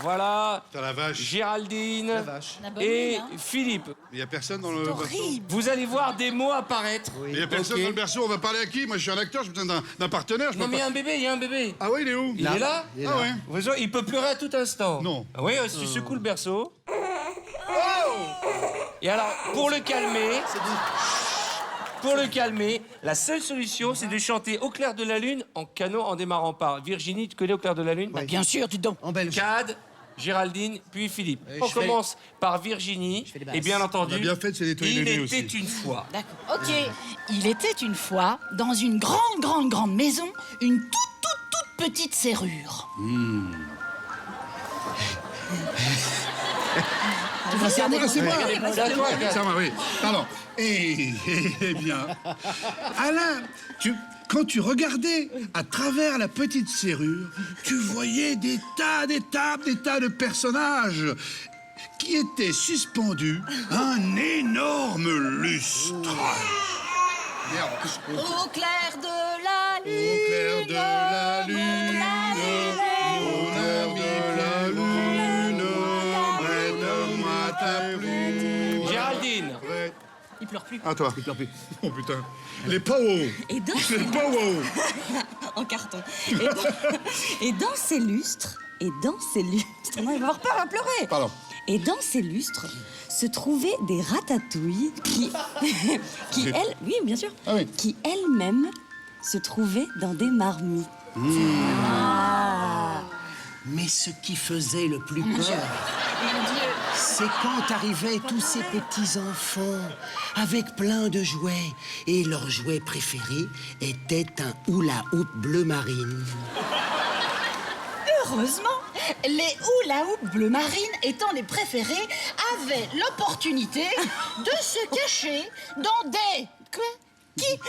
Voilà. Putain, la vache. Géraldine La bonne et nuit, hein. Philippe. Il n'y a personne dans le berceau. Horrible. Vous allez voir des mots apparaître. Il n'y a personne Ok. dans le berceau. On va parler à qui? Moi, je suis un acteur, j'ai besoin d'un partenaire. Je Non peux mais il y pas... a un bébé, il y a un bébé. Ah ouais, il est où? Il est là. Ah ouais. Vous voyez, il peut pleurer à tout instant. Non. Ah oui, tu secoues le berceau. Et alors, pour le calmer, la seule solution, c'est de chanter Au clair de la lune en canon en démarrant par Virginie. Tu connais Au clair de la lune? Bien sûr, dis donc. En belge. Cad, Géraldine, puis Philippe. On je fais- commence par Virginie. fais les basses. Et bien entendu, On a bien fait de se nettoyer il le nez était aussi. une fois. D'accord. Ok. Il était une fois, dans une grande maison, une toute petite serrure. C'est à moi. C'est à toi, Gad. Ça va, oui. Pardon. Eh bien, Alain, quand tu regardais à travers la petite serrure, tu voyais des tas de personnages qui étaient suspendus à un énorme lustre. Merde. Au clair de la lune. Au clair de la lune, au clair de la lune, prête-moi ta plume. Géraldine. Il pleure plus. À toi. Il pleure plus. Oh putain. Les pow. Et dans, Les pow. en carton. Et dans ces lustres, non, il va avoir peur à pleurer. Pardon. Et dans ces lustres se trouvaient des ratatouilles qui elles, oui, bien sûr, Ah oui. qui elles-mêmes se trouvaient dans des marmites. Mais ce qui faisait le plus peur, c'est quand arrivaient tous ces petits-enfants avec plein de jouets. Et leur jouet préféré était un hula-hoop bleu marine. Heureusement, les hula-hoop bleu marine étant les préférés avaient l'opportunité de se cacher dans des... Quoi? Des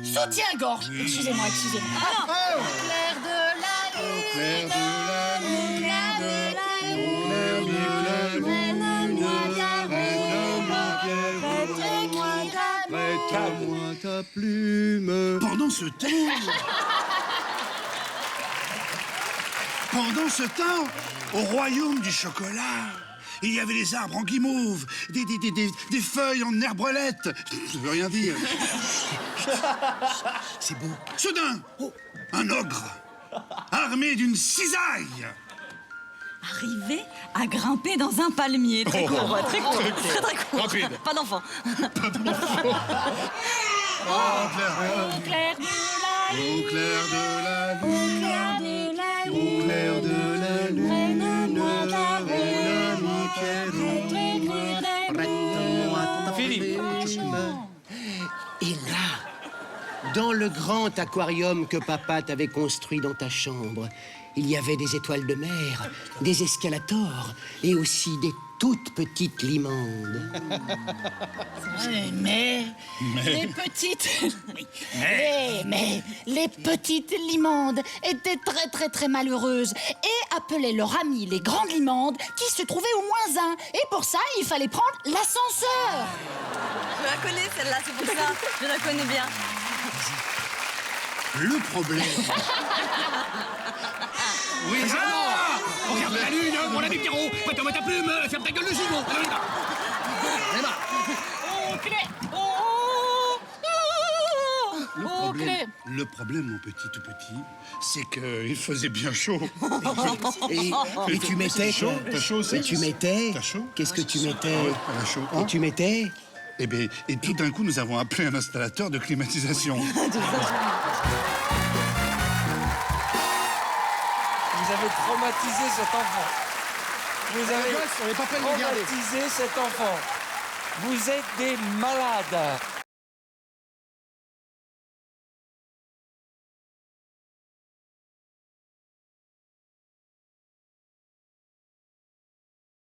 soutiens-gorge. Excusez-moi. Ah non. Au clair de la lune. Au clair de la lune. Prête-moi ta plume. Pendant ce temps, au royaume du chocolat, il y avait des arbres en guimauve, des feuilles en herbrelette. Ça veut rien dire. C'est beau. Soudain, un ogre, armé d'une cisaille. Arrivé à grimper dans un palmier. Très court, très court. Très court. Rapide. Pas d'enfant. Au clair de la lune, au clair de la lune, Philippe. Et là, dans le grand aquarium que papa t'avait construit dans ta chambre, il y avait des étoiles de mer, des escalators et aussi des toutes petites limandes. Mais les petites... les petites limandes étaient très malheureuses et appelaient leurs amis les grandes limandes qui se trouvaient au moins un. Et pour ça, il fallait prendre l'ascenseur. Je la connais celle-là, c'est pour ça. Je la connais bien. Le problème. Oui, non. Regarde la lune, mon ami Pierrot. Prête-moi ta plume, ferme ta gueule de gigot. Le problème, mon petit tout petit, c'est qu'il faisait bien chaud. Et tu mettais chaud, t'as chaud aussi. Et tu mettais. T'as chaud. Qu'est-ce que tu mettais? T'as chaud. Et tu mettais. Et tout d'un coup, nous avons appelé un installateur de climatisation. Vous avez traumatisé cet enfant. Vous avez traumatisé cet enfant. Vous êtes des malades.